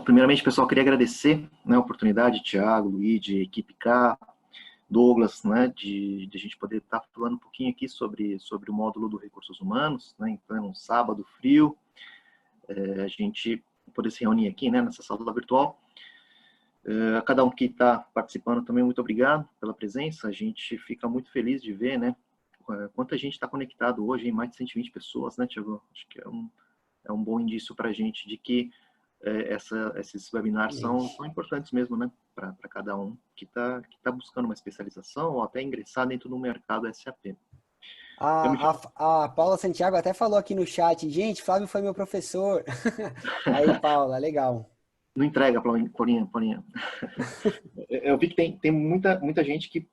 primeiramente, pessoal, queria agradecer, né, a oportunidade, Thiago, Luigi, equipe K, Douglas, né, de a gente poder estar falando um pouquinho aqui sobre o módulo do Recursos Humanos, né, então é um sábado frio, a gente poder se reunir aqui, né, nessa sala virtual. A cada um que está participando também, muito obrigado pela presença, a gente fica muito feliz de ver, né, quanta gente está conectado hoje, em mais de 120 pessoas, né, Thiago? Acho que é um bom indício para a gente de que esses webinars são importantes mesmo, né, para cada um que tá buscando uma especialização ou até ingressar dentro do mercado SAP. A Paula Santiago até falou aqui no chat, gente, Flávio foi meu professor. Aí, Paula, legal. Não entrega, Paulinha. Eu vi que tem muita gente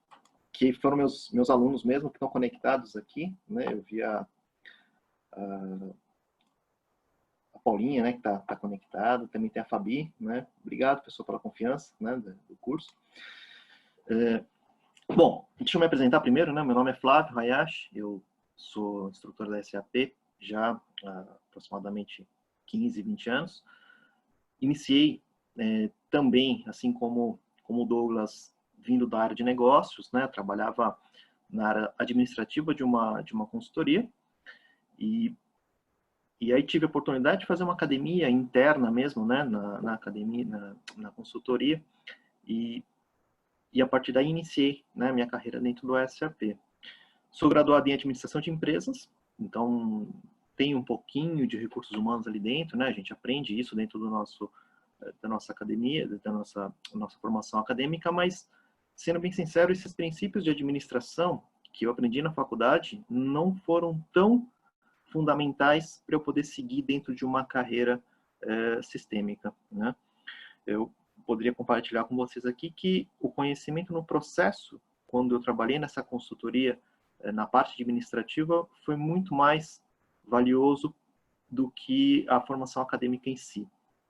que foram meus alunos mesmo, que estão conectados aqui, né, eu vi a Paulinha, né, que tá conectado, também tem a Fabi, né, obrigado, pessoal, pela confiança, né, do curso. Bom, deixa eu me apresentar primeiro, né, meu nome é Flávio Hayashi, eu sou instrutor da SAP já há aproximadamente 15, 20 anos. Iniciei também, assim como o Douglas, vindo da área de negócios, né, trabalhava na área administrativa de uma consultoria, e aí tive a oportunidade de fazer uma academia interna mesmo, né, na academia, na consultoria, e a partir daí iniciei, né, minha carreira dentro do SAP. Sou graduado em administração de empresas, então tem um pouquinho de recursos humanos ali dentro, né, a gente aprende isso dentro da nossa academia, da nossa formação acadêmica, mas, sendo bem sincero, esses princípios de administração que eu aprendi na faculdade não foram tão fundamentais para eu poder seguir dentro de uma carreira sistêmica, né? Eu poderia compartilhar com vocês aqui que o conhecimento no processo, quando eu trabalhei nessa consultoria, na parte administrativa, foi muito mais valioso do que a formação acadêmica em si,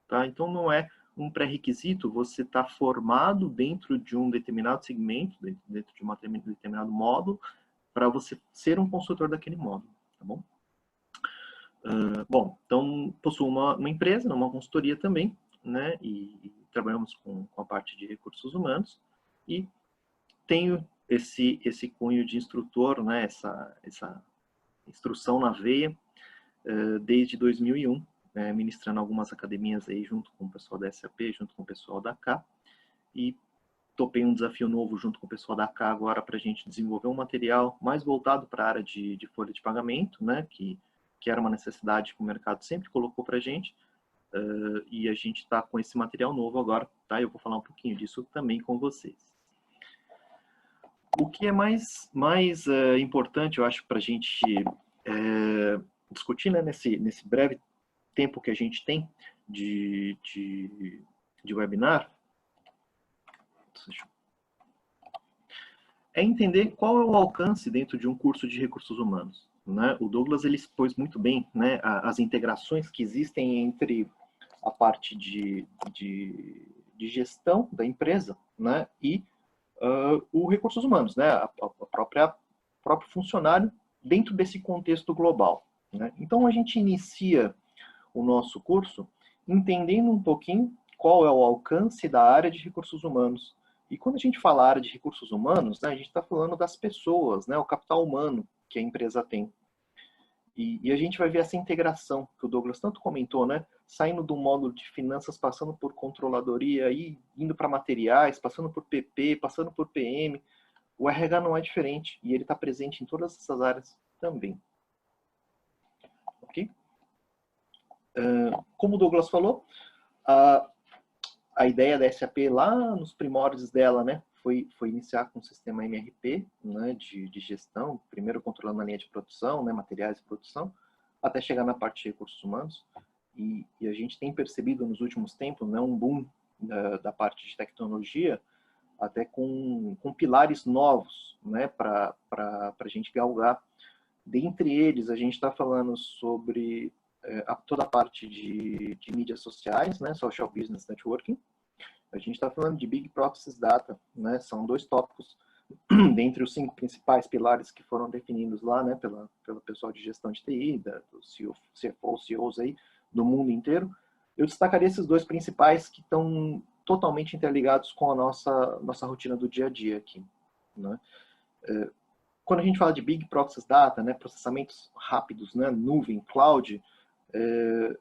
tá? Então, não é um pré-requisito você estar formado dentro de um determinado segmento, dentro de um determinado módulo, para você ser um consultor daquele módulo, tá bom? Bom, então, possuo uma empresa, uma consultoria também, né, e trabalhamos com a parte de recursos humanos, e tenho esse cunho de instrutor, né, essa instrução na veia, desde 2001, ministrando algumas academias aí junto com o pessoal da SAP, junto com o pessoal da K, e topei um desafio novo junto com o pessoal da K agora para a gente desenvolver um material mais voltado para a área de folha de pagamento, né, que era uma necessidade que o mercado sempre colocou para a gente, e a gente está com esse material novo agora, tá? Eu vou falar um pouquinho disso também com vocês. O que é mais importante, eu acho, para a gente discutir, né, nesse breve tempo que a gente tem de webinar, é entender qual é o alcance dentro de um curso de recursos humanos, né? O Douglas, ele expôs muito bem, né, as integrações que existem entre a parte de gestão da empresa, né, e o recursos humanos, né, o próprio funcionário dentro desse contexto global, né? Então, a gente inicia o nosso curso entendendo um pouquinho qual é o alcance da área de recursos humanos. E quando a gente fala área de recursos humanos, né, a gente está falando das pessoas, né, o capital humano que a empresa tem. E a gente vai ver essa integração que o Douglas tanto comentou, né? Saindo do módulo de finanças, passando por controladoria, e indo para materiais, passando por PP, passando por PM. O RH não é diferente e ele está presente em todas essas áreas também. Ok? Como o Douglas falou, a ideia da SAP lá nos primórdios dela, né, foi iniciar com o sistema MRP, né, de gestão, primeiro controlando a linha de produção, né, materiais de produção, até chegar na parte de recursos humanos. E a gente tem percebido nos últimos tempos, né, um boom da parte de tecnologia, até com pilares novos, né, para a gente galgar. Dentre eles, a gente está falando sobre toda a parte de mídias sociais, né, Social Business Networking. A gente está falando de Big Process Data, né, são 2 tópicos dentre os 5 principais pilares que foram definidos lá, né, pelo pessoal de gestão de TI, do CFO, CEOs aí, do mundo inteiro. Eu destacaria esses dois principais que estão totalmente interligados com a nossa rotina do dia a dia aqui, né? Quando a gente fala de Big Process Data, né, processamentos rápidos, né, nuvem, cloud,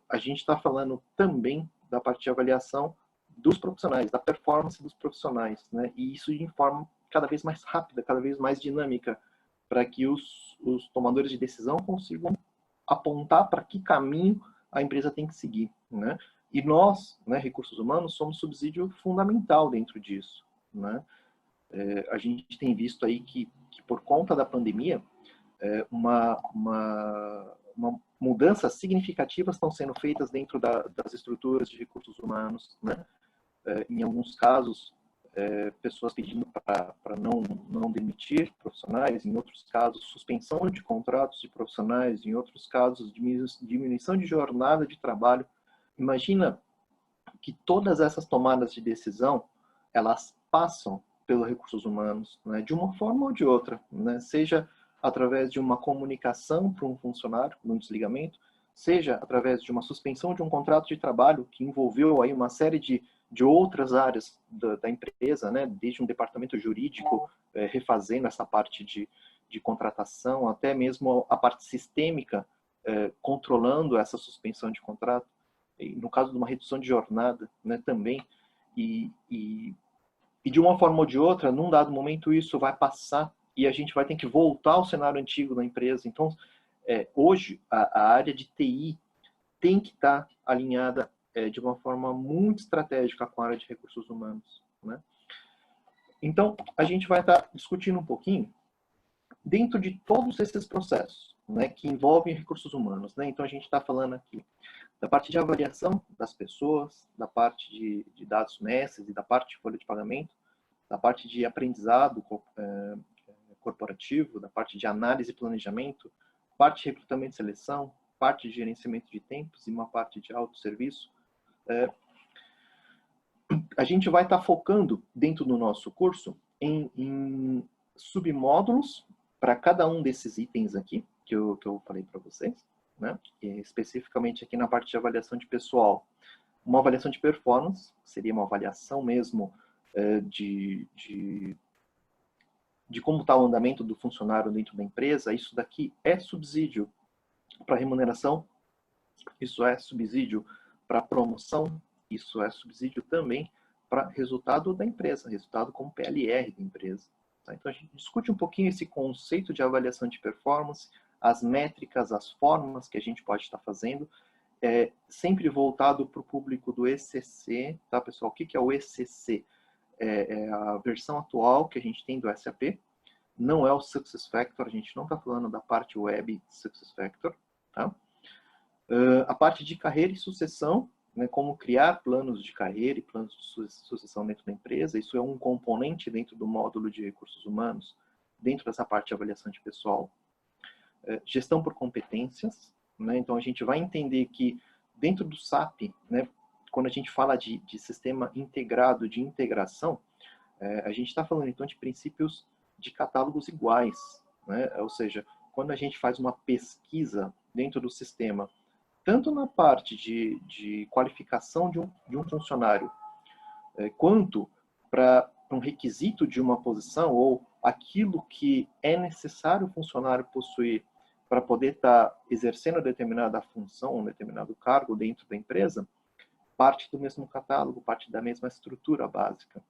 a gente está falando também da parte de avaliação dos profissionais, da performance dos profissionais, né, e isso de forma cada vez mais rápida, cada vez mais dinâmica, para que os tomadores de decisão consigam apontar para que caminho a empresa tem que seguir, né? E nós, né, recursos humanos, somos subsídio fundamental dentro disso, né? A gente tem visto aí que por conta da pandemia, uma mudanças significativas estão sendo feitas dentro das estruturas de recursos humanos, né? Em alguns casos, pessoas pedindo para não demitir profissionais, em outros casos, suspensão de contratos de profissionais, em outros casos, diminuição de jornada de trabalho. Imagina que todas essas tomadas de decisão, elas passam pelos recursos humanos, né, de uma forma ou de outra, né, seja através de uma comunicação para um funcionário, num desligamento, seja através de uma suspensão de um contrato de trabalho que envolveu aí uma série de outras áreas da empresa, né, desde um departamento jurídico refazendo essa parte de contratação, até mesmo a parte sistêmica controlando essa suspensão de contrato, e no caso de uma redução de jornada, né, também, e de uma forma ou de outra, num dado momento isso vai passar e a gente vai ter que voltar ao cenário antigo da empresa. Então, hoje, a área de TI tem que estar alinhada de uma forma muito estratégica com a área de recursos humanos, né? Então, a gente vai estar discutindo um pouquinho dentro de todos esses processos, né, que envolvem recursos humanos, né? Então, a gente está falando aqui da parte de avaliação das pessoas, da parte de dados mestres e da parte de folha de pagamento, da parte de aprendizado corporativo, da parte de análise e planejamento, parte de recrutamento e seleção, parte de gerenciamento de tempos e uma parte de autosserviço. A gente vai estar focando dentro do nosso curso em submódulos para cada um desses itens aqui, que eu falei para vocês, né? Especificamente aqui na parte de avaliação de pessoal. Uma avaliação de performance, seria uma avaliação mesmo de como está o andamento do funcionário dentro da empresa. Isso daqui é subsídio para remuneração, isso é subsídio para promoção, isso é subsídio também para resultado da empresa, resultado como PLR da empresa. Tá? Então a gente discute um pouquinho esse conceito de avaliação de performance, as métricas, as formas que a gente pode estar fazendo, sempre voltado para o público do ECC, tá, pessoal? O que é o ECC? É a versão atual que a gente tem do SAP, não é o SuccessFactors, a gente não está falando da parte web SuccessFactors, tá? A parte de carreira e sucessão, né, como criar planos de carreira e planos de sucessão dentro da empresa, isso é um componente dentro do módulo de recursos humanos, dentro dessa parte de avaliação de pessoal. Gestão por competências, né, então a gente vai entender que dentro do SAP, né, quando a gente fala de sistema integrado, de integração, a gente está falando então de princípios de catálogos iguais, né, ou seja, quando a gente faz uma pesquisa dentro do sistema, tanto na parte de qualificação de um funcionário, quanto para um requisito de uma posição ou aquilo que é necessário o funcionário possuir para poder estar exercendo determinada função, um determinado cargo dentro da empresa, parte do mesmo catálogo, parte da mesma estrutura básica.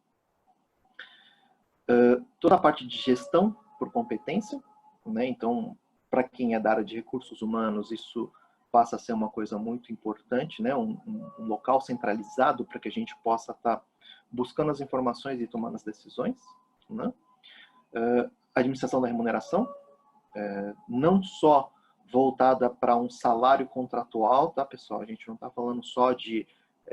Toda a parte de gestão por competência, né? Então, para quem é da área de recursos humanos, isso passa a ser uma coisa muito importante, né? Um local centralizado para que a gente possa estar buscando as informações e tomando as decisões, né? Administração da remuneração, não só voltada para um salário contratual, tá, pessoal? A gente não está falando só de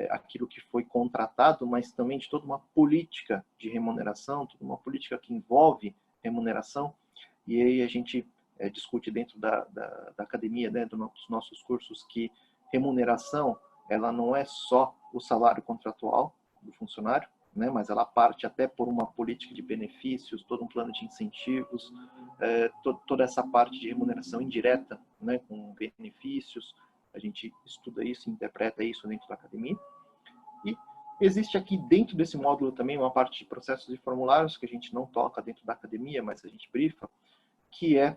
aquilo que foi contratado, mas também de toda uma política de remuneração, toda uma política que envolve remuneração, e aí a gente discute dentro da academia, né, dos nossos cursos, que remuneração, ela não é só o salário contratual do funcionário, né, mas ela parte até por uma política de benefícios, todo um plano de incentivos, toda essa parte de remuneração indireta, né, com benefícios. A A gente estuda isso, interpreta isso dentro da academia. E existe aqui dentro desse módulo também uma parte de processos e formulários que a gente não toca dentro da academia, mas a gente brifa, que é,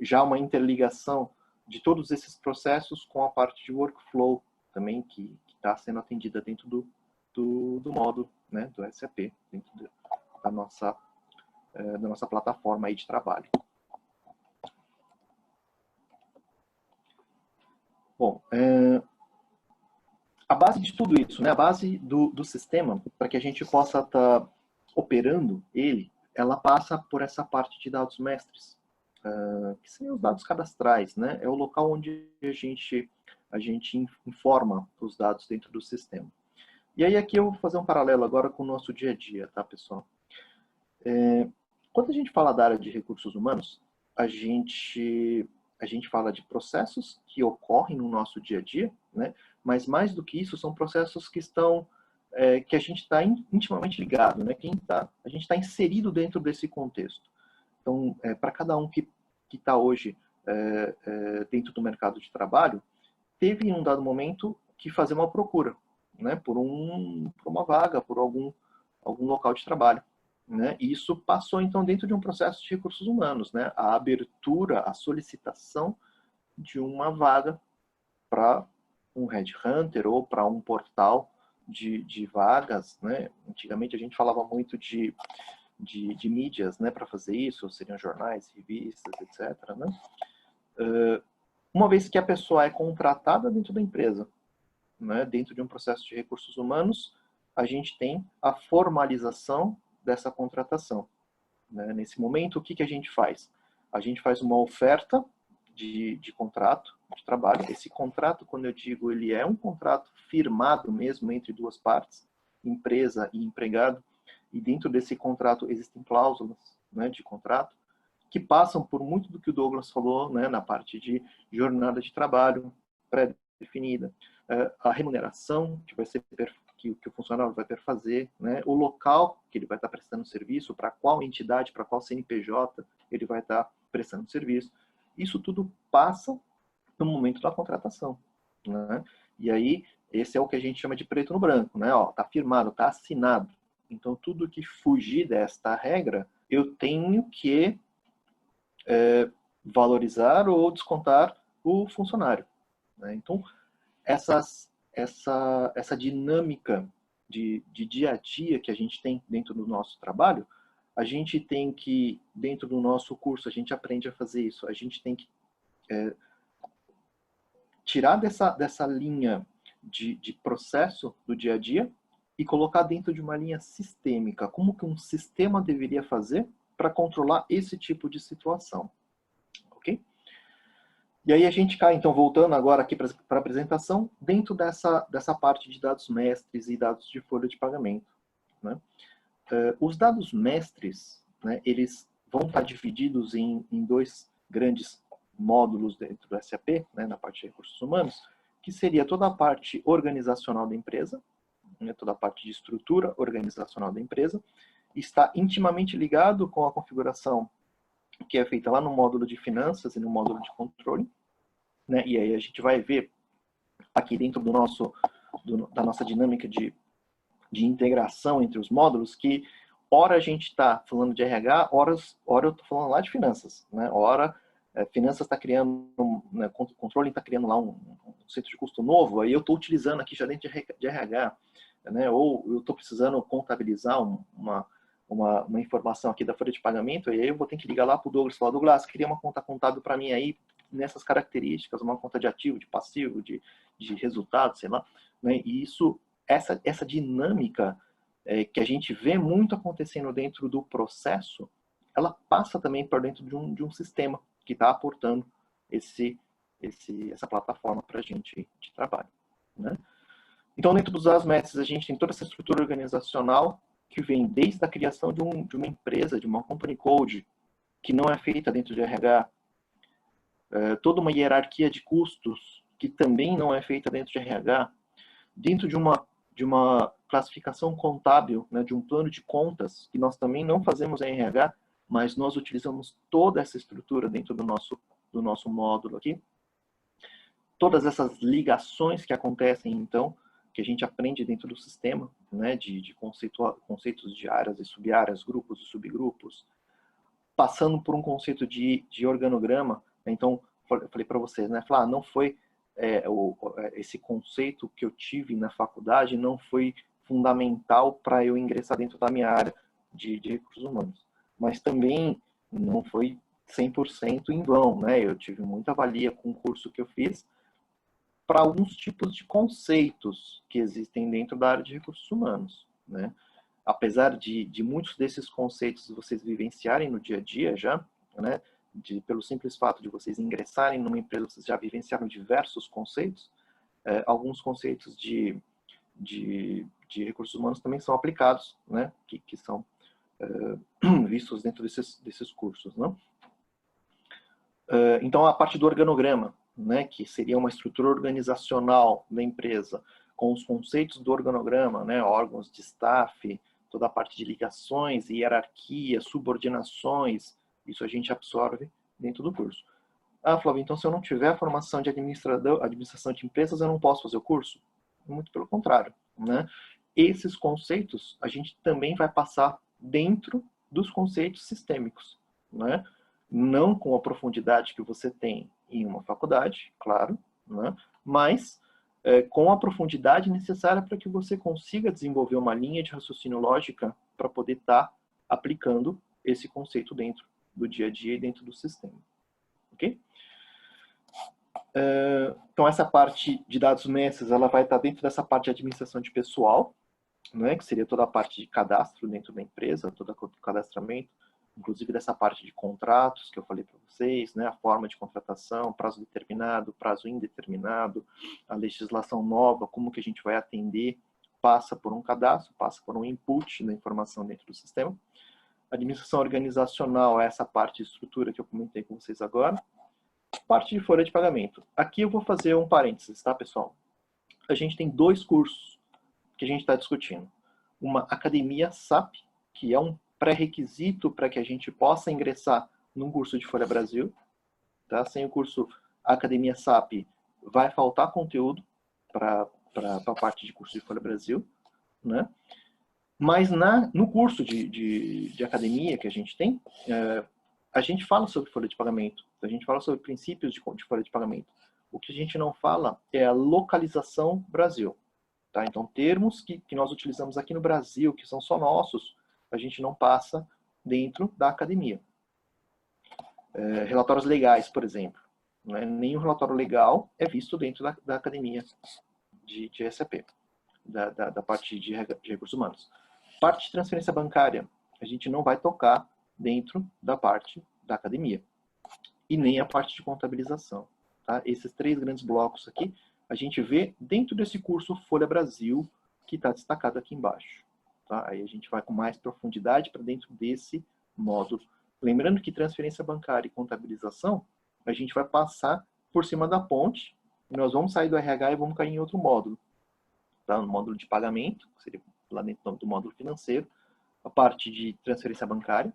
já uma interligação de todos esses processos com a parte de workflow também, que está sendo atendida dentro do módulo, né, do SAP, dentro da nossa plataforma aí de trabalho. Bom, a base de tudo isso, né, a base do sistema, para que a gente possa estar operando ele, ela passa por essa parte de dados mestres, que são os dados cadastrais, né? É o local onde a gente informa os dados dentro do sistema. E aí aqui eu vou fazer um paralelo agora com o nosso dia a dia, tá, pessoal? Quando a gente fala da área de recursos humanos, a gente fala de processos que ocorrem no nosso dia a dia, né? Mas mais do que isso, são processos que estão que a gente está intimamente ligado, né? A gente está inserido dentro desse contexto. Então, para cada um que está hoje dentro do mercado de trabalho, teve em um dado momento que fazer uma procura, né? Por uma vaga, por algum local de trabalho. Né? E isso passou, então, dentro de um processo de recursos humanos, né? A abertura, a solicitação de uma vaga para um headhunter ou para um portal de vagas, né? Antigamente a gente falava muito de mídias, né, para fazer isso, seriam jornais, revistas, etc. Né? Uma vez que a pessoa é contratada dentro da empresa, né, dentro de um processo de recursos humanos, a gente tem a formalização dessa contratação. Né? Nesse momento, o que a gente faz? A gente faz uma oferta de contrato de trabalho. Esse contrato, quando eu digo, ele é um contrato firmado mesmo entre duas partes, empresa e empregado, e dentro desse contrato existem cláusulas, né, de contrato que passam por muito do que o Douglas falou, né, na parte de jornada de trabalho pré-definida, a remuneração que vai ser que o funcionário vai perfazer, né, o local que ele vai estar prestando serviço, para qual entidade, para qual CNPJ ele vai estar prestando serviço. Isso tudo passa no momento da contratação. Né? E aí, esse é o que a gente chama de preto no branco. Né? Está firmado, está assinado. Então, tudo que fugir desta regra, eu tenho que valorizar ou descontar o funcionário. Né? Então, essa dinâmica de dia a dia que a gente tem dentro do nosso trabalho, a gente tem que, dentro do nosso curso, a gente aprende a fazer isso. A gente tem que tirar dessa linha de processo do dia a dia e colocar dentro de uma linha sistêmica. Como que um sistema deveria fazer para controlar esse tipo de situação. Ok? E aí a gente cai, então, voltando agora aqui para a apresentação, dentro dessa parte de dados mestres e dados de folha de pagamento. Né? Os dados mestres, né, eles vão estar divididos em dois grandes módulos dentro do SAP, né, na parte de recursos humanos, que seria toda a parte organizacional da empresa, né, toda a parte de estrutura organizacional da empresa, está intimamente ligado com a configuração que é feita lá no módulo de finanças e no módulo de controle. Né? E aí a gente vai ver aqui dentro da nossa dinâmica de integração entre os módulos que ora a gente está falando de RH, ora eu estou falando lá de finanças. Né? Ora, finanças está criando, né, controle está criando lá um centro de custo novo, aí eu estou utilizando aqui já dentro de RH, né? Ou eu estou precisando contabilizar uma informação aqui da folha de pagamento, e aí eu vou ter que ligar lá para o Douglas e falar, Douglas, cria uma conta contábil para mim aí, nessas características, uma conta de ativo, de passivo, de resultado, sei lá. Né? E essa dinâmica que a gente vê muito acontecendo dentro do processo, ela passa também por dentro de um sistema que está aportando essa plataforma para a gente de trabalho. Né? Então, dentro dos ASMETs, a gente tem toda essa estrutura organizacional que vem desde a criação de uma empresa, de uma company code, que não é feita dentro de RH, toda uma hierarquia de custos, que também não é feita dentro de RH, dentro de uma classificação contábil, né, de um plano de contas, que nós também não fazemos em RH, mas nós utilizamos toda essa estrutura dentro do nosso módulo aqui. todas essas ligações que acontecem, então, que a gente aprende dentro do sistema, né, de conceitos de áreas e sub-áreas, grupos e subgrupos, passando por um conceito de organograma. Então, eu falei para vocês, né, falar, não foi esse conceito que eu tive na faculdade não foi fundamental para eu ingressar dentro da minha área de recursos humanos, mas também não foi 100% em vão, né? Eu tive muita valia com o curso que eu fiz para alguns tipos de conceitos que existem dentro da área de recursos humanos, né? Apesar de muitos desses conceitos vocês vivenciarem no dia a dia já, né? Pelo simples fato de vocês ingressarem numa empresa, vocês já vivenciaram diversos conceitos, alguns conceitos de recursos humanos também são aplicados, né? Que são vistos dentro desses cursos, né? Então, a parte do organograma, né, que seria uma estrutura organizacional da empresa, com os conceitos do organograma, né, órgãos de staff, toda a parte de ligações, hierarquia, subordinações, isso a gente absorve dentro do curso. Ah, Flávio, então se eu não tiver formação de administração de empresas, eu não posso fazer o curso? Muito pelo contrário, né? Esses conceitos a gente também vai passar dentro dos conceitos sistêmicos, né? Não com a profundidade que você tem em uma faculdade, claro, né? Mas com a profundidade necessária para que você consiga desenvolver uma linha de raciocínio lógica para poder estar aplicando esse conceito dentro do dia a dia e dentro do sistema. Ok? Então, essa parte de dados mestres, ela vai estar dentro dessa parte de administração de pessoal, né, que seria toda a parte de cadastro dentro da empresa, todo o cadastramento, inclusive dessa parte de contratos que eu falei para vocês, né, a forma de contratação, prazo determinado, prazo indeterminado, a legislação nova, como que a gente vai atender, passa por um cadastro, passa por um input da informação dentro do sistema. Administração organizacional é essa parte de estrutura que eu comentei com vocês agora. Parte de folha de pagamento. Aqui eu vou fazer um parênteses, tá, pessoal? A gente tem 2 cursos que a gente está discutindo. Uma academia SAP, que é um pré-requisito para que a gente possa ingressar num curso de Folha Brasil. Tá? Sem o curso Academia SAP, vai faltar conteúdo para a parte de curso de Folha Brasil. Né? Mas no curso de academia que a gente tem, a gente fala sobre folha de pagamento, a gente fala sobre princípios de folha de pagamento. O que a gente não fala é a localização Brasil. Tá? Então, termos que nós utilizamos aqui no Brasil, que são só nossos, a gente não passa dentro da academia. Relatórios legais, por exemplo. Né? Nenhum relatório legal é visto dentro da academia de SAP, da parte de recursos humanos. Parte de transferência bancária, a gente não vai tocar dentro da parte da academia. E nem a parte de contabilização. Tá? Esses 3 grandes blocos aqui, a gente vê dentro desse curso Folha Brasil, que está destacado aqui embaixo. Tá? Aí a gente vai com mais profundidade para dentro desse módulo. Lembrando que transferência bancária e contabilização, a gente vai passar por cima da ponte, e nós vamos sair do RH e vamos cair em outro módulo. Tá? No módulo de pagamento, que seria lá dentro do módulo financeiro, a parte de transferência bancária,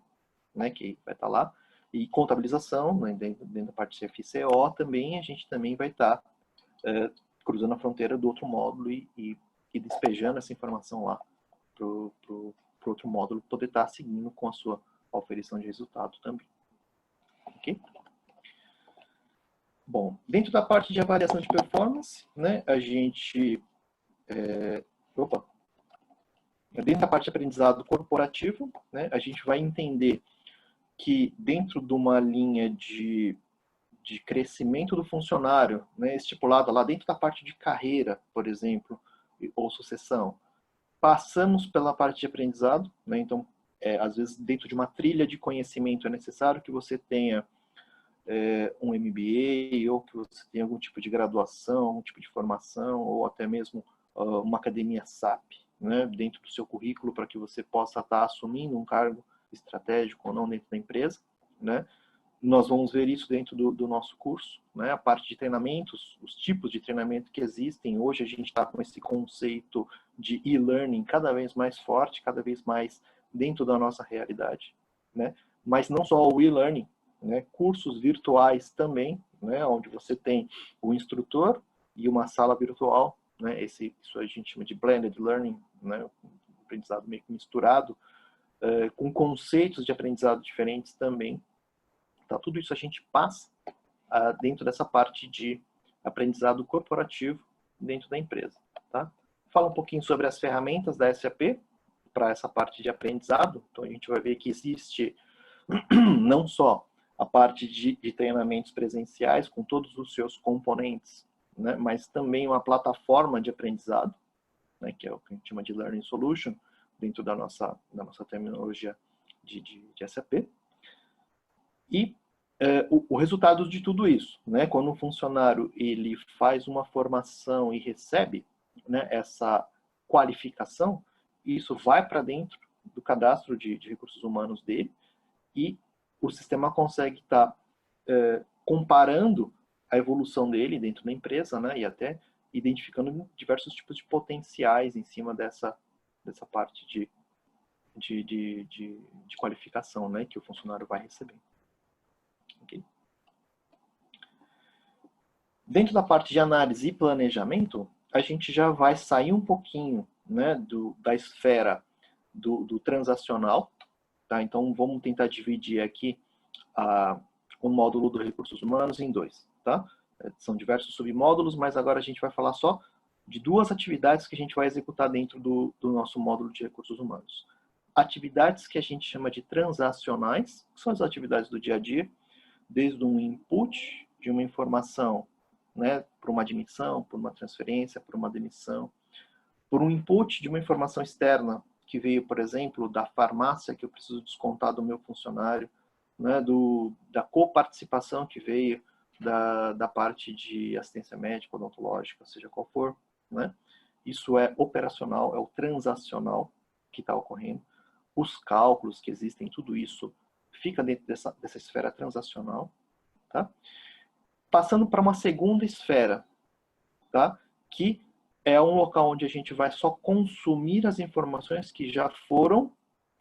né, que vai estar lá, e contabilização, né, dentro da parte de CFCO também, a gente também vai estar cruzando a fronteira do outro módulo e despejando essa informação lá para o outro módulo poder estar seguindo com a sua oferição de resultado também. Ok? Bom, dentro da parte de avaliação de performance, né, a gente... dentro da parte de aprendizado corporativo, né, a gente vai entender que dentro de uma linha de crescimento do funcionário, né, estipulada lá dentro da parte de carreira, por exemplo, ou sucessão, passamos pela parte de aprendizado, né, então, às vezes, dentro de uma trilha de conhecimento é necessário que você tenha um MBA, ou que você tenha algum tipo de graduação, algum tipo de formação, ou até mesmo uma academia SAP, né, dentro do seu currículo, para que você possa estar assumindo um cargo estratégico ou não dentro da empresa, né? Nós vamos ver isso dentro do nosso curso, né? A parte de treinamentos, os tipos de treinamento que existem. Hoje a gente está com esse conceito de e-learning cada vez mais forte, cada vez mais dentro da nossa realidade, né? Mas não só o e-learning, né? Cursos virtuais também, né? Onde você tem o instrutor e uma sala virtual, né? Isso a gente chama de blended learning, né? Aprendizado meio que misturado, com conceitos de aprendizado diferentes também. Tá? Tudo isso a gente passa dentro dessa parte de aprendizado corporativo dentro da empresa. Tá? Fala um pouquinho sobre as ferramentas da SAP para essa parte de aprendizado. Então, a gente vai ver que existe não só a parte de treinamentos presenciais, com todos os seus componentes, né, mas também uma plataforma de aprendizado, né, que é o que a gente chama de Learning Solution, dentro da nossa terminologia de SAP. E o resultado de tudo isso, né, quando um funcionário ele faz uma formação e recebe, né, essa qualificação, isso vai para dentro do cadastro de recursos humanos dele e o sistema consegue estar comparando a evolução dele dentro da empresa, né, e até identificando diversos tipos de potenciais em cima dessa parte de qualificação, né, que o funcionário vai receber. Okay. Dentro da parte de análise e planejamento, a gente já vai sair um pouquinho, né, da esfera do transacional. Tá? Então, vamos tentar dividir aqui o módulo dos recursos humanos em dois. Tá? São diversos submódulos, mas agora a gente vai falar só de duas atividades que a gente vai executar dentro do nosso módulo de recursos humanos. Atividades que a gente chama de transacionais, que são as atividades do dia a dia, desde um input de uma informação, né, por uma admissão, por uma transferência, por uma demissão, por um input de uma informação externa que veio, por exemplo, da farmácia que eu preciso descontar do meu funcionário, né, da coparticipação que veio da parte de assistência médica, odontológica, seja qual for, né? Isso é operacional, é o transacional que está ocorrendo. Os cálculos que existem, tudo isso fica dentro dessa esfera transacional, tá? Passando para uma segunda esfera, tá? Que é um local onde a gente vai só consumir as informações que já foram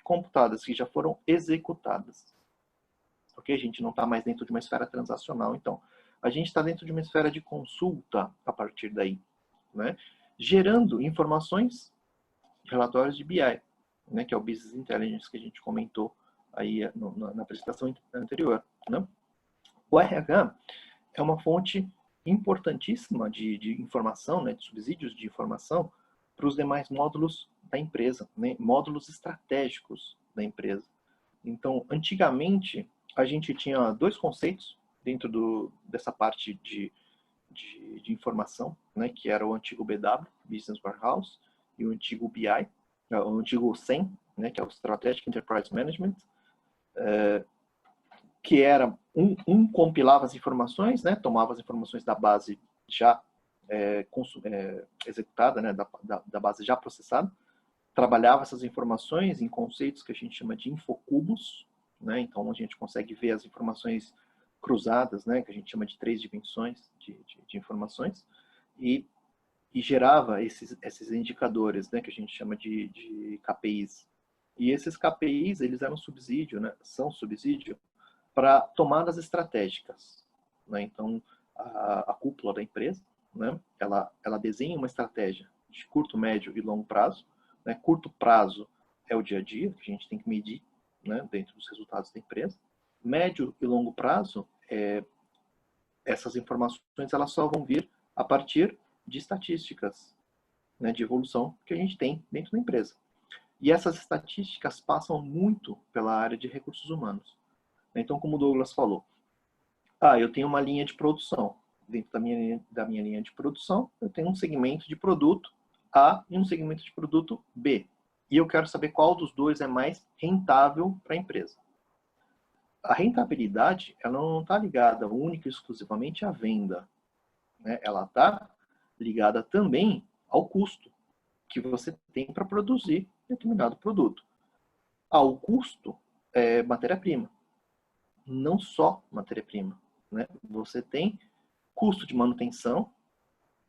computadas, que já foram executadas. Ok? A gente não está mais dentro de uma esfera transacional, então. A gente está dentro de uma esfera de consulta a partir daí, né? Gerando informações, relatórios de BI, né? Que é o Business Intelligence que a gente comentou aí na apresentação anterior, né? O RH é uma fonte importantíssima de informação, né, de subsídios de informação para os demais módulos da empresa, né, módulos estratégicos da empresa. Então, antigamente, a gente tinha dois conceitos dentro dessa parte de informação, né, que era o antigo BW, Business Warehouse, e o antigo BI, o antigo SEM, né, que é o Strategic Enterprise Management, que era um compilava as informações, né, tomava as informações da base já executada, né, da base já processada, trabalhava essas informações em conceitos que a gente chama de infocubos, né, então a gente consegue ver as informações cruzadas, né, que a gente chama de 3 dimensões de informações, e gerava esses indicadores, né, que a gente chama de KPIs. E esses KPIs, eles eram subsídio, né, são subsídio para tomadas estratégicas, né? Então, a cúpula da empresa, né, ela desenha uma estratégia de curto, médio e longo prazo, né? Curto prazo é o dia a dia, que a gente tem que medir, né, dentro dos resultados da empresa. Médio e longo prazo, essas informações elas só vão vir a partir de estatísticas, né, de evolução que a gente tem dentro da empresa. E essas estatísticas passam muito pela área de recursos humanos. Então, como o Douglas falou, eu tenho uma linha de produção. Dentro da minha linha de produção, eu tenho um segmento de produto A e um segmento de produto B. E eu quero saber qual dos dois é mais rentável para a empresa. A rentabilidade, ela não está ligada única e exclusivamente à venda, né? Ela está ligada também ao custo que você tem para produzir determinado produto. O custo é matéria-prima. Não só matéria-prima, né? Você tem custo de manutenção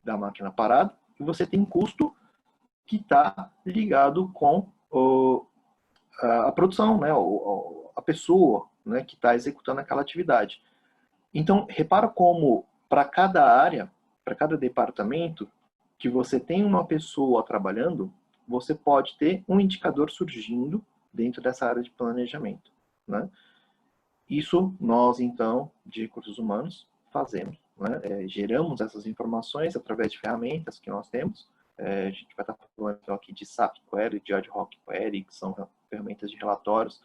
da máquina parada e você tem custo que está ligado com a produção, né? A pessoa né, que está executando aquela atividade. Então, repara como, para cada área, para cada departamento, que você tem uma pessoa trabalhando, você pode ter um indicador surgindo dentro dessa área de planejamento, né? Isso nós, então, de recursos humanos, fazemos, né? Geramos essas informações através de ferramentas que nós temos. A gente vai estar falando então, aqui de SAP Query, de Ad Hoc Query, que são ferramentas de relatórios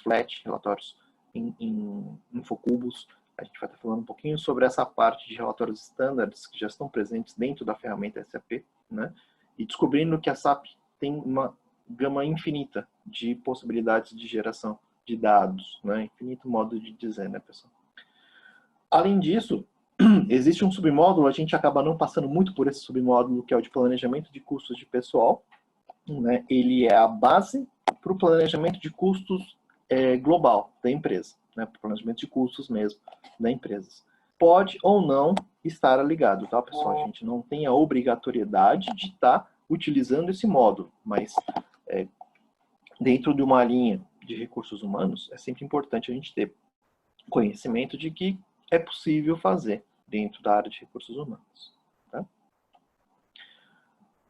flat, relatórios em infocubos. A gente vai estar falando um pouquinho sobre essa parte de relatórios standards que já estão presentes dentro da ferramenta SAP, né? E descobrindo que a SAP tem uma gama infinita de possibilidades de geração de dados, né? Infinito modo de dizer, né, pessoal? Além disso, existe um submódulo, a gente acaba não passando muito por esse submódulo, que é o de planejamento de custos de pessoal, né? Ele é a base para o planejamento de custos global da empresa, né? Para o planejamento de custos mesmo da empresa. Pode ou não estar ligado, tá, pessoal? A gente não tem a obrigatoriedade de estar utilizando esse módulo, mas dentro de uma linha de recursos humanos, é sempre importante a gente ter conhecimento de que é possível fazer dentro da área de recursos humanos. Tá?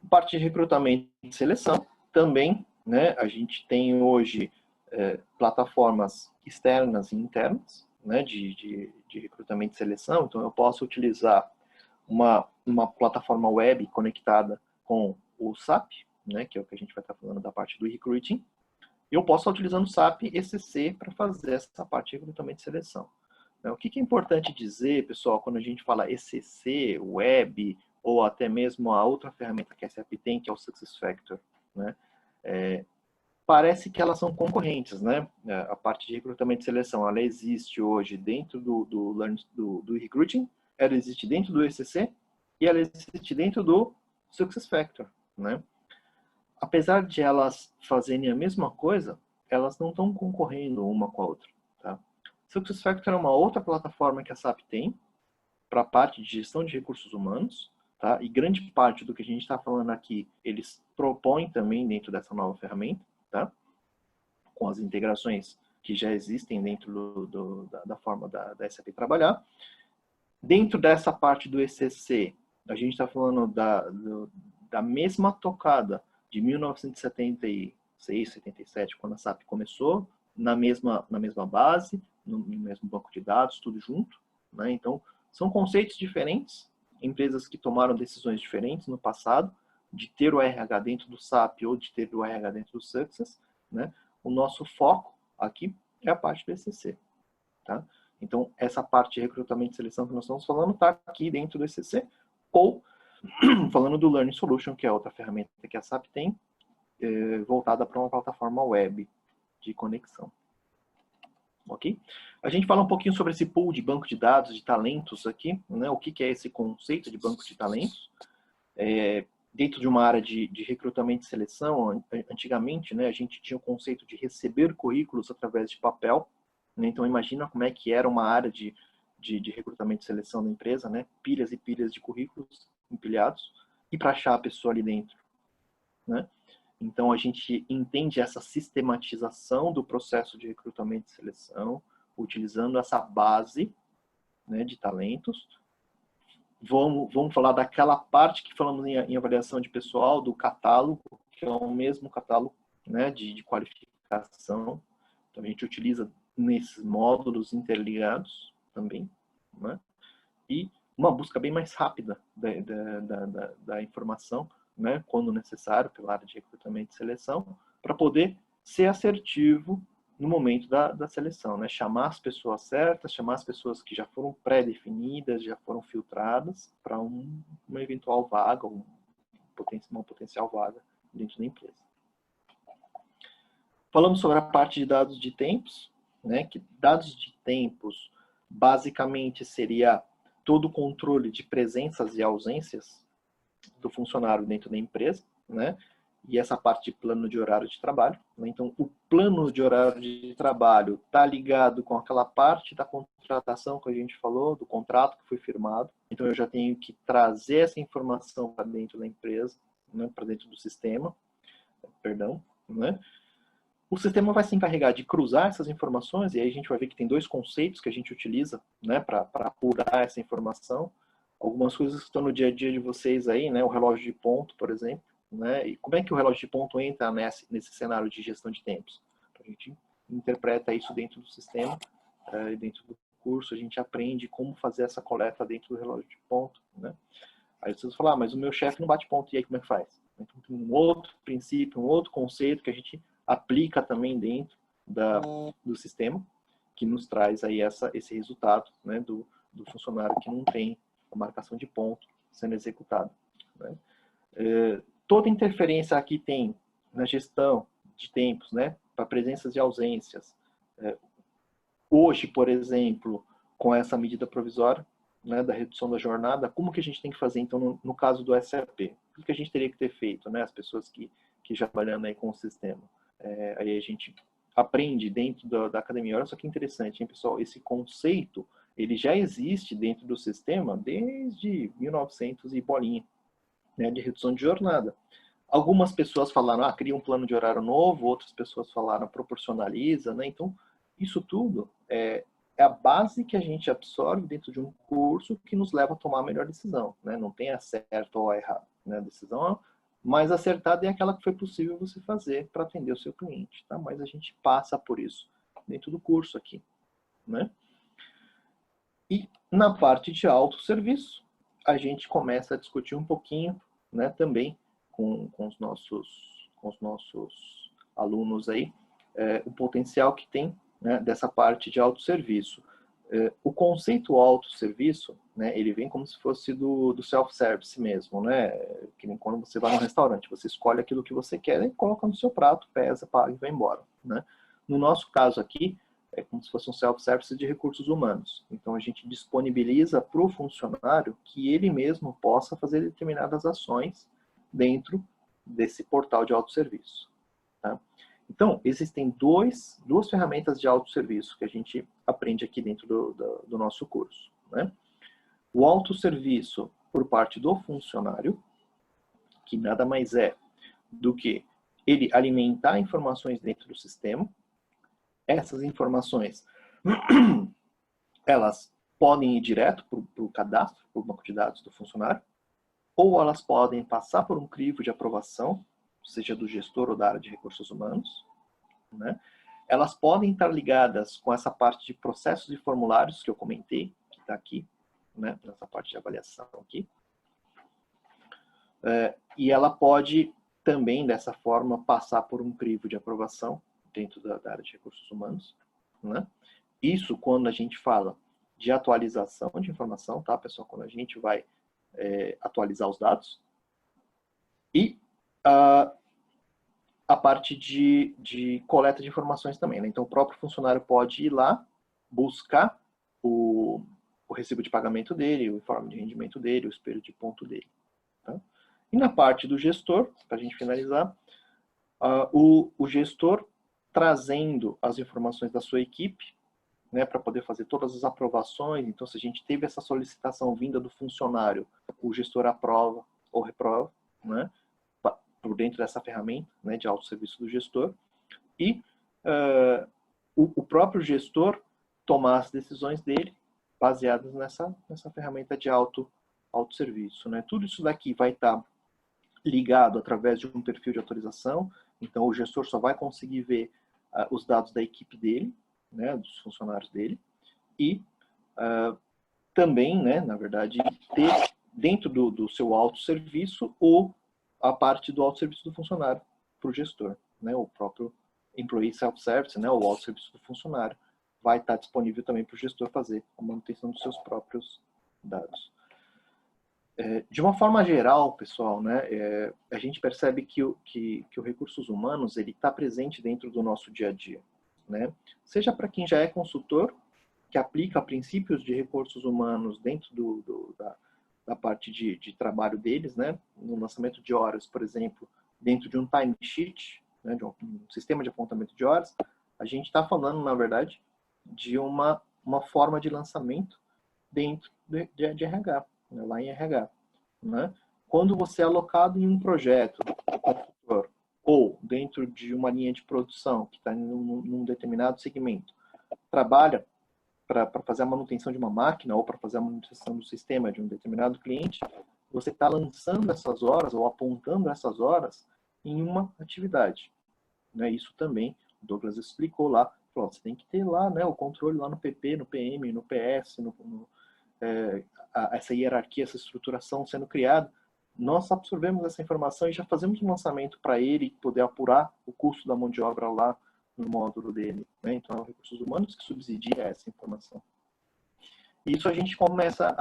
Parte de recrutamento e seleção, também, né, a gente tem hoje plataformas externas e internas, né, de recrutamento e seleção. Então, eu posso utilizar uma plataforma web conectada com o SAP, né, que é o que a gente vai estar falando da parte do recruiting. Eu posso estar utilizando o SAP ECC para fazer essa parte de recrutamento e seleção. O que é importante dizer, pessoal, quando a gente fala ECC, Web, ou até mesmo a outra ferramenta que a SAP tem, que é o SuccessFactors, né? Parece que elas são concorrentes, né? A parte de recrutamento e seleção, ela existe hoje dentro do Recruiting, ela existe dentro do ECC e ela existe dentro do SuccessFactors, né? Apesar de elas fazerem a mesma coisa, elas não estão concorrendo uma com a outra, tá? SuccessFactors é uma outra plataforma que a SAP tem para a parte de gestão de recursos humanos, tá? E grande parte do que a gente está falando aqui, eles propõem também dentro dessa nova ferramenta, tá? Com as integrações que já existem dentro da forma da SAP trabalhar. Dentro dessa parte do ECC, a gente está falando da mesma tocada de 1976, 77, quando a SAP começou, na mesma base, no mesmo banco de dados, tudo junto, né? Então, são conceitos diferentes, empresas que tomaram decisões diferentes no passado, de ter o RH dentro do SAP ou de ter o RH dentro do Success, né? O nosso foco aqui é a parte do ECC, tá? Então, essa parte de recrutamento e seleção que nós estamos falando está aqui dentro do ECC, ou falando do Learning Solution, que é outra ferramenta que a SAP tem, voltada para uma plataforma web de conexão. Ok? A gente fala um pouquinho sobre esse pool de banco de dados, de talentos aqui, né? O que é esse conceito de banco de talentos? Dentro de uma área de recrutamento e seleção, antigamente, né, a gente tinha o conceito de receber currículos através de papel, né? Então, imagina como é que era uma área de recrutamento e seleção da empresa, né? Pilhas e pilhas de currículos empilhados, e para achar a pessoa ali dentro, né? Então, a gente entende essa sistematização do processo de recrutamento e seleção, utilizando essa base, né, de talentos. Vamos falar daquela parte que falamos em avaliação de pessoal, do catálogo, que é o mesmo catálogo, né, de qualificação. Então, a gente utiliza nesses módulos interligados também, né? E uma busca bem mais rápida da informação, né, quando necessário, pela área de recrutamento e seleção, para poder ser assertivo no momento da seleção, né? Chamar as pessoas certas, chamar as pessoas que já foram pré-definidas, já foram filtradas para uma eventual vaga, uma potencial vaga dentro da empresa. Falamos sobre a parte de dados de tempos, né? Que dados de tempos basicamente seria todo o controle de presenças e ausências do funcionário dentro da empresa, né? E essa parte de plano de horário de trabalho, né? Então, o plano de horário de trabalho está ligado com aquela parte da contratação que a gente falou, do contrato que foi firmado. Então, eu já tenho que trazer essa informação para dentro da empresa, né? Para dentro do sistema, perdão, né? O sistema vai se encarregar de cruzar essas informações, e aí a gente vai ver que tem dois conceitos que a gente utiliza, né, para apurar essa informação. Algumas coisas que estão no dia a dia de vocês aí, né, o relógio de ponto, por exemplo, né, e como é que o relógio de ponto entra nesse cenário de gestão de tempos? A gente interpreta isso dentro do sistema, dentro do curso, a gente aprende como fazer essa coleta dentro do relógio de ponto, né. Aí vocês vão falar, mas o meu chefe não bate ponto, e aí como é que faz? Então tem um outro princípio, um outro conceito que a gente aplica também dentro do sistema, que nos traz aí esse resultado, né, do funcionário que não tem a marcação de ponto sendo executado, né. Toda interferência aqui tem na gestão de tempos, né, para presenças e ausências. Hoje, por exemplo, com essa medida provisória, né, da redução da jornada, como que a gente tem que fazer, então, no caso do SAP? O que a gente teria que ter feito, né, as pessoas que já trabalhando aí com o sistema? Aí a gente aprende dentro da academia. Olha só que interessante, hein, pessoal? Esse conceito, ele já existe dentro do sistema desde 1900 e bolinha, né, de redução de jornada. Algumas pessoas falaram, cria um plano de horário novo, outras pessoas falaram, proporcionaliza, né? Então, isso tudo é a base que a gente absorve dentro de um curso que nos leva a tomar a melhor decisão, né? Não tem a certo ou a errado, né? A decisão mais acertada é aquela que foi possível você fazer para atender o seu cliente, tá? Mas a gente passa por isso dentro do curso aqui, né? E na parte de autosserviço, a gente começa a discutir um pouquinho, né, também com os nossos alunos aí, o potencial que tem, né, dessa parte de autosserviço. O conceito autosserviço, né, ele vem como se fosse do self-service mesmo, né, que nem quando você vai no restaurante, você escolhe aquilo que você quer e coloca no seu prato, pesa, paga e vai embora, né. No nosso caso aqui, é como se fosse um self-service de recursos humanos. Então, a gente disponibiliza para o funcionário que ele mesmo possa fazer determinadas ações dentro desse portal de autosserviço. Tá? Então, existem duas ferramentas de autosserviço que a gente aprende aqui dentro do nosso curso. Né? O autosserviço por parte do funcionário, que nada mais é do que ele alimentar informações dentro do sistema. Essas informações, elas podem ir direto para o cadastro, para o banco de dados do funcionário, ou elas podem passar por um crivo de aprovação, seja do gestor ou da área de recursos humanos, né? Elas podem estar ligadas com essa parte de processos e formulários que eu comentei, que está aqui, né? Nessa parte de avaliação aqui. E ela pode também, dessa forma, passar por um crivo de aprovação dentro da área de recursos humanos, né? Isso quando a gente fala de atualização de informação, tá, pessoal? Quando a gente vai atualizar os dados. E a parte de coleta de informações também, né? Então, o próprio funcionário pode ir lá, buscar o recibo de pagamento dele, o informe de rendimento dele, o espelho de ponto dele. Tá? E na parte do gestor, para a gente finalizar, o gestor trazendo as informações da sua equipe, né, para poder fazer todas as aprovações. Então, se a gente teve essa solicitação vinda do funcionário, o gestor aprova ou reprova, né, por dentro dessa ferramenta, né, de autosserviço do gestor. E o próprio gestor tomar as decisões dele baseadas nessa ferramenta de autosserviço. Né. Tudo isso daqui vai estar ligado através de um perfil de autorização. Então, o gestor só vai conseguir ver os dados da equipe dele, né, dos funcionários dele, e também, né, na verdade, ter dentro do seu autosserviço a parte do autosserviço do funcionário para o gestor, né, o próprio Employee Self-Service, né, o autosserviço do funcionário, vai estar disponível também para o gestor fazer a manutenção dos seus próprios dados. De uma forma geral, pessoal, né, a gente percebe que o recursos humanos ele está presente dentro do nosso dia a dia, né? Seja para quem já é consultor, que aplica princípios de recursos humanos dentro da parte de trabalho deles, né? No lançamento de horas, por exemplo, dentro de um timesheet, né, de um sistema de apontamento de horas, a gente está falando, na verdade, de uma forma de lançamento dentro de RH, né, lá em RH. Né? Quando você é alocado em um projeto ou dentro de uma linha de produção que está num determinado segmento, trabalha para fazer a manutenção de uma máquina ou para fazer a manutenção do sistema de um determinado cliente, você está lançando essas horas ou apontando essas horas em uma atividade. Né? Isso também, o Douglas explicou lá, falou, você tem que ter lá, né, o controle lá no PP, no PM, no PS, essa hierarquia, essa estruturação sendo criada. Nós absorvemos essa informação e já fazemos um lançamento para ele poder apurar o custo da mão de obra lá no módulo dele. Né? Então, é o recursos humanos que subsidia essa informação. Isso a gente começa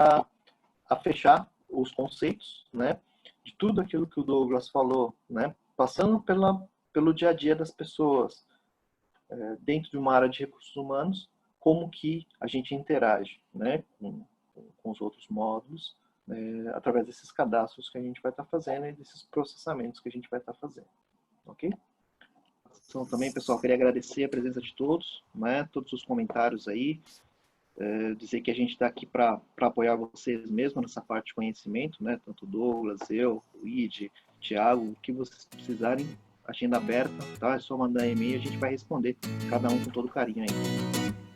a fechar os conceitos, né, de tudo aquilo que o Douglas falou, né, passando pelo dia a dia das pessoas, dentro de uma área de recursos humanos, como que a gente interage, né, com os outros módulos, através desses cadastros que a gente vai estar fazendo e desses processamentos que a gente vai estar fazendo, ok? Então, também, pessoal, queria agradecer a presença de todos, né, todos os comentários aí, dizer que a gente está aqui para apoiar vocês mesmo nessa parte de conhecimento, né, tanto o Douglas, eu, o Ide, o Thiago, o que vocês precisarem, agenda aberta, tá? É só mandar e-mail, a gente vai responder, cada um com todo carinho aí.